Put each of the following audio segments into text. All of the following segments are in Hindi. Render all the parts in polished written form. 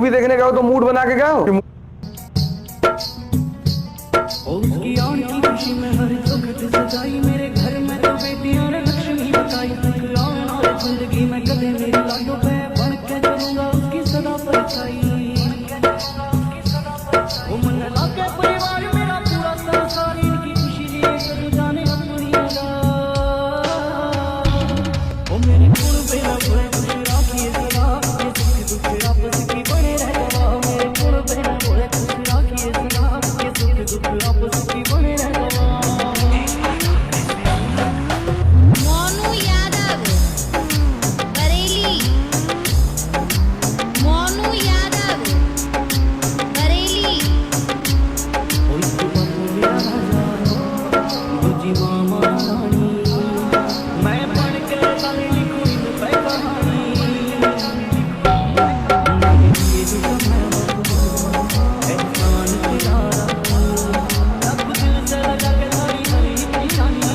मूवी देखने गए हो तो मूड बना के गए हो? उसकी आन की खुशी में हर चौखट सजाई, मेरे घर में तो बेटियां ने लक्ष्मी बताई। और जिंदगी में कदे मेरी लाडो पे बन के करूंगा उसकी सदा परछाई। वो मन लाके परिवार मेरा पूरा संसार इनकी खुशी लिए सब जाने अपनी अदा। वो मेरे गुण पे न भूले खुश राखिए सदा, ये सुख दुख आपस की बने रह गवा। मेरे गुण पे न भूले खुश राखिए सदा, ये सुख दुख आपस की बने रह गवा। मोनू यादव बरेली, मोनू यादव बरेली। ओए सुबह मेरा राजा तुझी मामा रानी, मैं पढ़ के लाली लिखूं इन पे कहानी। मेरे लिए जो समय एहसान तेरा रब दिल से लगा के सारी हरी निशानी।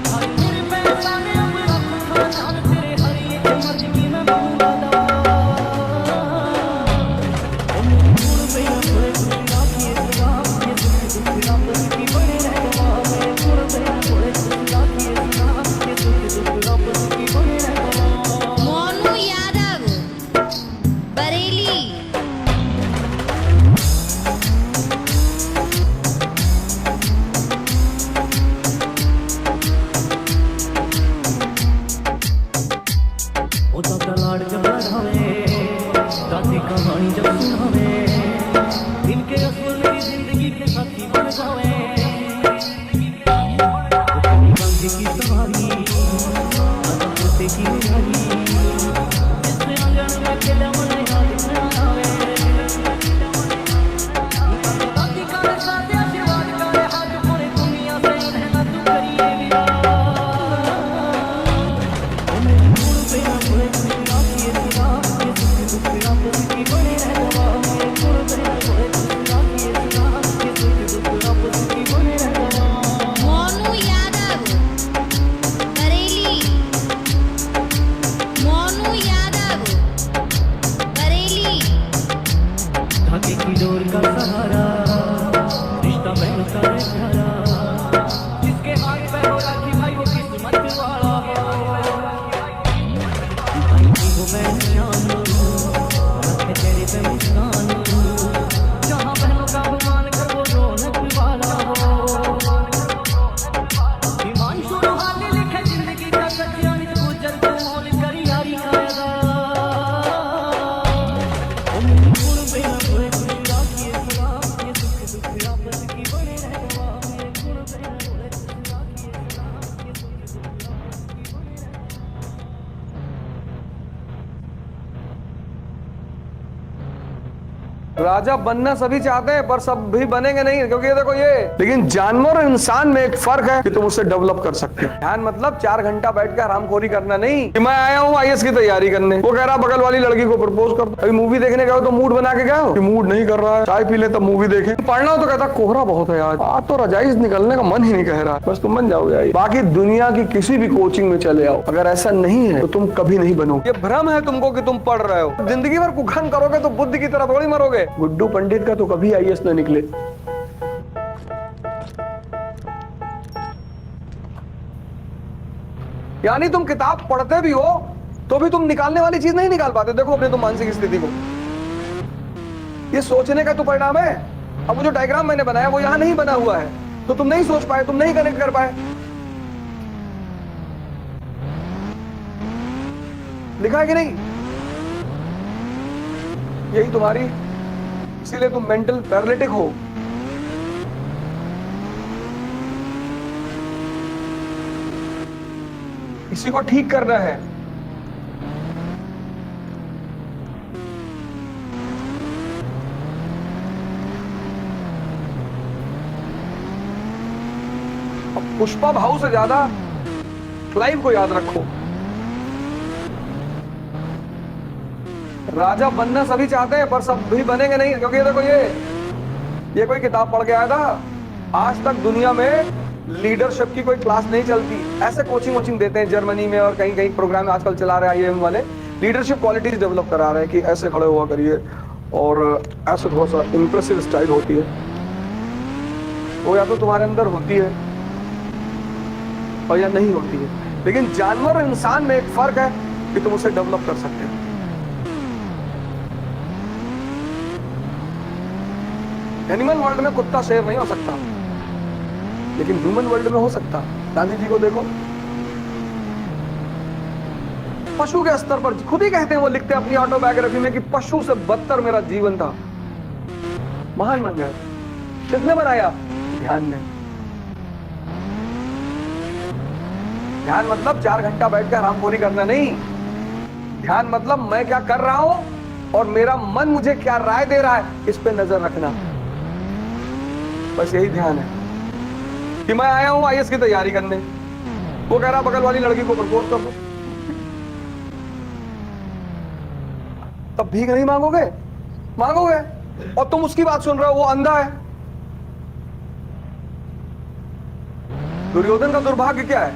हर मेरे पैसा में अब रख खाना तेरे हर एक मर्ज की मैं बनूंगा दवा। ओ मेरे गुण पे न भूले खुश राखिए सदा, ये सुख दुख आपस की बने रह गवा। मेरे गुण पे न भूले खुश राखिए सदा, ये सुख दुख आपस की बने रह गवा। मोनू यादव बरेली। ओ दादा लाड जब बढ़ावे, दादी कहानी जब सुनावे, इनके असूल मेरी जिंदगी के साथी बन जावे। ओ कभी बांधे की सवारी, अदब होते की निहारी, जिसने आंगन में खेला मन याद न आवे। दादी का साथ आशीर्वाद का हाथ पूरे दुनिया से रहना तू करिए विदा। ओ मेरे गुण पे न भूले खुश राखिए सदा, ये सुख दुख आपस की बने रह गवा। मेरे गुण पे न भूले खुश राखिए सदा, ये सुख दुख आपस की बने रह गवा। मोनू यादव बरेली, मोनू यादव बरेली। धागे की डोर का सहारा, रिश्ता बहन का है प्यारा, जिसके हाथ पे हो राखी भाई वो किस्मत वाला हो। भाई की वो बहन जान, रखे चेहरे पे मुस्कान, जहाँ बहनों का गुमान कर वो रौनक वाला हो। हिमांशु रोहानी लिखे जिंदगी का सच्चा नित गुजर को मोल कर यारी का अदा। ओ मेरे गुण पे न भूले खुश राखिए सदा, ये सुख दुख आपस की बने रह गवा। मेरे गुण पे न भूले खुश राखिए सदा, ये सुख दुख आपस की बने रह गवा। राजा बनना सभी चाहते हैं पर सब भी बनेंगे नहीं, क्योंकि ये देखो ये, लेकिन जानवर और इंसान में एक फर्क है कि तुम उससे डेवलप कर सकते हो। ध्यान मतलब 4 घंटा बैठ के आरामखोरी करना नहीं कि मैं आया हूँ आईएएस की तैयारी करने, वो कह रहा बगल वाली लड़की को प्रपोज कर दो। अभी मूवी देखने गए हो तो मूड बना के गए हो कि मूड नहीं कर रहा है, चाय पी ले तब मूवी देखें। पढ़ना हो तो कहता कोहरा बहुत है यार, आज तो रजाई से निकलने का मन ही नहीं कह रहा, बस तुम बन जाओगे यार। बाकी दुनिया की किसी भी कोचिंग में चले आओ, अगर ऐसा नहीं है तो तुम कभी नहीं बनोगे। ये भ्रम है तुमको कि तुम पढ़ रहे हो, जिंदगी भर कुखन करोगे तो बुद्ध की तरह थोड़ी मरोगे। गुड्डू पंडित का तो कभी आईएएस न निकले। यानी तुम किताब पढ़ते भी हो तो भी तुम निकालने वाली चीज नहीं निकाल पाते। देखो अपने तुम मानसिक स्थिति को, ये सोचने का तो परिणाम है। अब वो जो डायग्राम मैंने बनाया वो यहां नहीं बना हुआ है, तो तुम नहीं सोच पाए, तुम नहीं कनेक्ट कर पाए। लिखा है कि नहीं? यही तुम्हारी, इसीलिए तुम मेंटल पैरालिटिक हो। इसी को ठीक करना है। अब पुष्पा भाऊ से ज्यादा क्लाइव को याद रखो। राजा बनना सभी चाहते हैं पर सब भी बनेंगे नहीं, क्योंकि ये देखो ये कोई किताब पढ़ के आया था। आज तक दुनिया में लीडरशिप की कोई क्लास नहीं चलती। ऐसे कोचिंग वोचिंग देते हैं जर्मनी में और कहीं कहीं प्रोग्राम आजकल चला रहे हैं आईआईएम वाले, लीडरशिप क्वालिटीज डेवलप करा रहे हैं कि ऐसे खड़े हुआ करिए और ऐसे थोड़ा सा इंप्रेसिव स्टाइल होती है, वो या तो तुम्हारे अंदर होती है और या नहीं होती है। लेकिन जानवर और इंसान में एक फर्क है कि तुम उसे डेवलप कर सकते हो। एनिमल वर्ल्ड में कुत्ता शेर नहीं हो सकता, लेकिन ह्यूमन वर्ल्ड में हो सकता। गांधी जी को देखो, पशु के स्तर पर खुद ही कहते हैं, वो लिखते हैं अपनी ऑटोबायोग्राफी में कि पशु से बदतर मेरा जीवन था। महान बन गए। किसने बनाया? ध्यान ने। ध्यान मतलब 4 घंटा बैठ के आरामखोरी करना नहीं। ध्यान मतलब मैं क्या कर रहा हूं और मेरा मन मुझे क्या राय दे रहा है, इस पे नजर रखना। बस यही ध्यान है कि मैं आया हूं आईएएस की तैयारी करने, वो कह रहा बगल वाली लड़की को प्रपोज कर दो, तब भीख नहीं मांगोगे? मांगोगे। और तुम उसकी बात सुन रहे हो, वो अंधा है। दुर्योधन का दुर्भाग्य क्या है?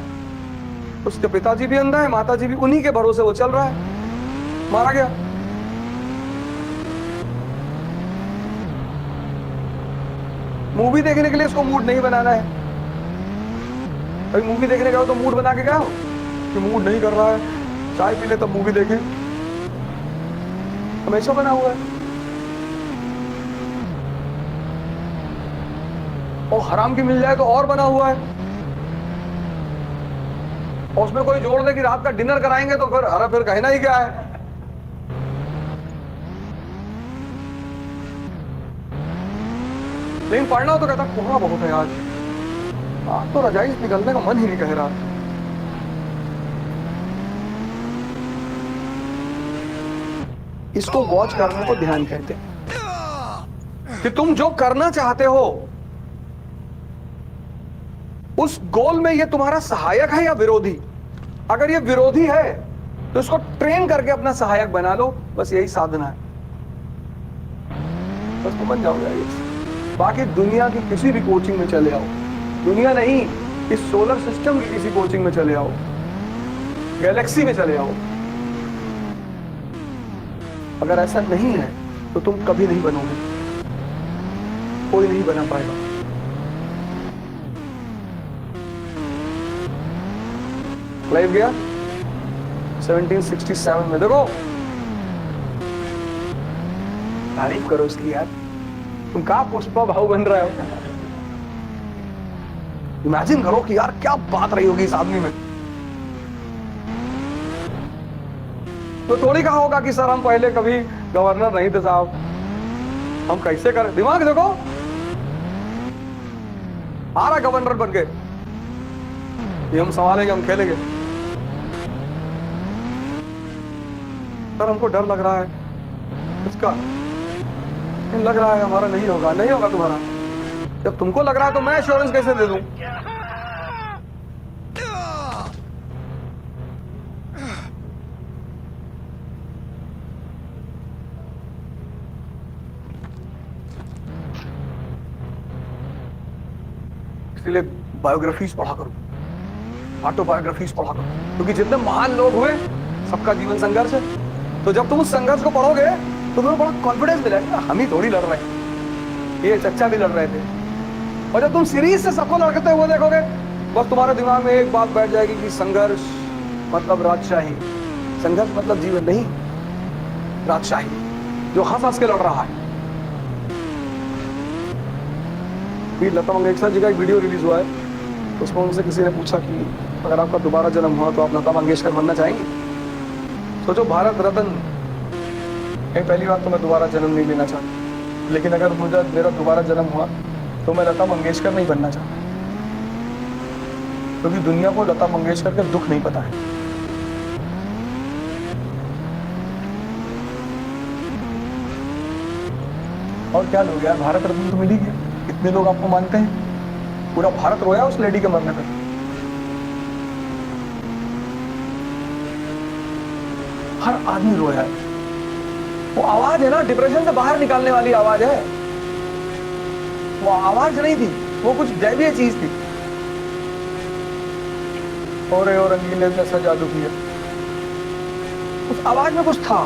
उसके पिताजी भी अंधा है, माताजी भी, उन्हीं के भरोसे वो चल रहा है, मारा गया। मूवी देखने के लिए इसको मूड नहीं बनाना है। कभी मूवी देखने गए हो तो मूड बना के गए हो कि मूड नहीं कर रहा है, चाय पी ले तब मूवी देखें? हमेशा बना हुआ है। और हराम की मिल जाए तो और बना हुआ है। और उसमें कोई जोड़ दे कि रात का डिनर कराएंगे तो फिर अरे फिर कहना ही क्या है। लेकिन पढ़ना हो तो कहता कोहरा बहुत है आज तो रजाई से निकलने का मन ही नहीं कह रहा। इसको वॉच करने को ध्यान कहते हैं कि तुम जो करना चाहते हो उस गोल में ये तुम्हारा सहायक है या विरोधी। अगर ये विरोधी है तो इसको ट्रेन करके अपना सहायक बना लो। बस यही साधना है, बस तुम बन जाओगे। बाकी दुनिया की किसी भी कोचिंग में चले आओ, दुनिया नहीं इस सोलर सिस्टम की किसी कोचिंग में चले आओ, गैलेक्सी में चले आओ, अगर ऐसा नहीं है तो तुम कभी नहीं बनोगे, कोई नहीं बना पाएगा। लाइव गया 1767 में, देखो तारीफ करो इसकी यार, तुम कहा पुष्पा भाव बन रहे हो। इमेजिन करो कि यार क्या बात रही होगी इस आदमी में। तो थोड़ी कहा होगा कि सर हम पहले कभी गवर्नर नहीं थे साहब, हम कैसे करें। दिमाग देखो, आ रहा गवर्नर बन के, ये हम संभालेंगे, हम खेलेंगे। सर हमको डर लग रहा है इसका, लग रहा है हमारा नहीं होगा, नहीं होगा तुम्हारा। जब तुमको लग रहा है तो मैं एश्योरेंस कैसे दे दूं? इसलिए बायोग्राफीज पढ़ा करो, ऑटोबायोग्राफीज पढ़ा करो, क्योंकि जितने महान लोग हुए सबका जीवन संघर्ष है। तो जब तुम उस संघर्ष को पढ़ोगे तो तुम्हें बड़ा कॉन्फिडेंस मिलेगा, हम ही थोड़ी लड़ रहे हैं, ये चच्चा भी लड़ रहे थे। और जब तुम सीरीज से सबको लड़ते हुए देखोगे, बस तुम्हारे दिमाग में एक बात बैठ जाएगी कि संघर्ष मतलब राजशाही, संघर्ष मतलब जीवन नहीं, राजशाही जो हंस हंस के लड़ रहा है। लता मंगेशकर जी का एक वीडियो रिलीज हुआ है, उसमें उनसे किसी ने पूछा कि अगर आपका दोबारा जन्म हुआ तो आप लता मंगेशकर बनना चाहेंगे? सोचो, भारत रत्न है, पहली बात तो मैं दोबारा जन्म नहीं लेना चाहता, लेकिन अगर मुझे मेरा दोबारा जन्म हुआ तो मैं लता मंगेशकर नहीं बनना चाहता, क्योंकि दुनिया को लता मंगेशकर के दुख नहीं पता है। और क्या लोग यार, भारत रत्न तो मिल ही गया, कितने लोग आपको मानते हैं? पूरा भारत रोया उस लेडी के मरने पर। हर आदमी रोया है। वो आवाज है ना, डिप्रेशन से बाहर निकालने वाली आवाज है। वो आवाज नहीं थी, वो कुछ दैवीय चीज थी। और रंगीले जैसा जादू किया, उस आवाज में कुछ था,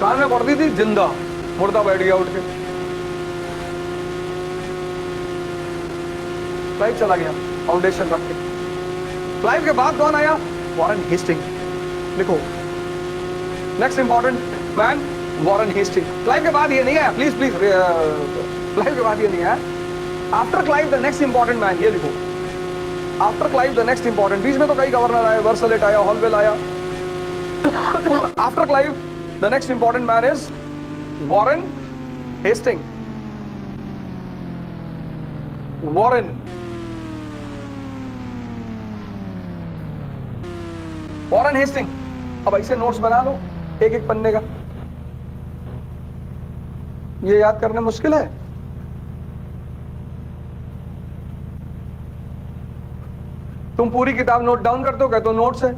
कान में पड़ती थी जिंदा, मुर्दा बैठ गया उठ के, क्लाइव चला गया फाउंडेशन रख के। क्लाइव के बाद कौन आया? Warren Hasting. लिखो next important man Warren Hasting. क्लाइव के बाद ये नहीं है, प्लीज प्लीज, क्लाइव के बाद ये नहीं है। After Clive the next important man, ये लिखो after Clive the next important. बीच में तो कई गवर्नर आए, वर्सलेट आया, हॉलवेल आया। After Clive the next important man is Warren Hasting. Warren Warren Hasting. अब ऐसे नोट्स बना लो एक एक पन्ने का, ये याद करना मुश्किल है। तुम पूरी किताब नोट डाउन करते हो, कहते हो नोट्स है।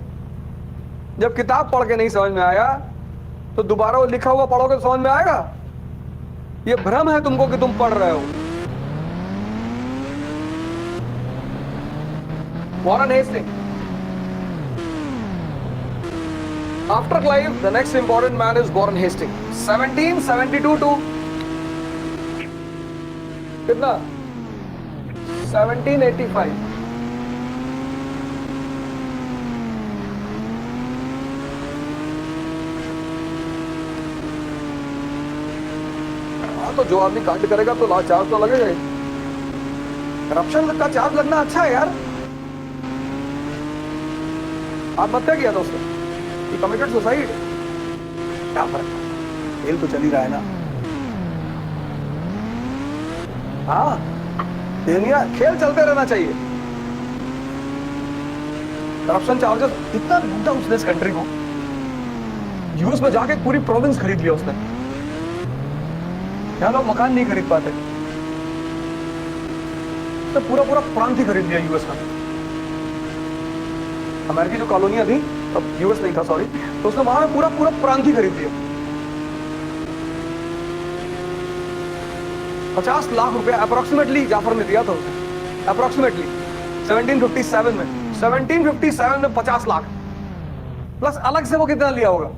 जब किताब पढ़ के नहीं समझ में आया तो दोबारा वो लिखा हुआ पढ़ोगे तो समझ में आएगा। ये भ्रम है तुमको कि तुम पढ़ रहे हो। Warren Hastings. After Clive, the next important man is Warren Hastings. 1772 to कितना? 1785। हाँ, तो जो आदमी कांड करेगा तो चार्ज तो लगेगा ही। करप्शन का चार्ज लगना अच्छा है यार। आत्महत्या किया था उसने, कमिटेड सुसाइड, क्या फर्क, खेल तो चल ही रहा है ना। हाँ, खेल चलते रहना चाहिए। करप्शन चार्जेस इतना लूटा उसने इस कंट्री को। यूएस में जाके पूरी प्रोविंस खरीद लिया उसने। यहाँ लोग मकान नहीं खरीद पाते, तो पूरा पूरा प्रांत ही खरीद लिया यूएस का। अमेरिकी जो कॉलोनियां थी, अब यूएस नहीं था सॉरी, तो उसने वहां पूरा पूरा प्रांत ही खरीद लिया। 50 लाख रुपया अप्रोक्सीमेटली जाफर ने दिया था उसे, अप्रोक्सीमेटली 1757 में। 1757 में 50 लाख प्लस अलग से वो कितना लिया होगा?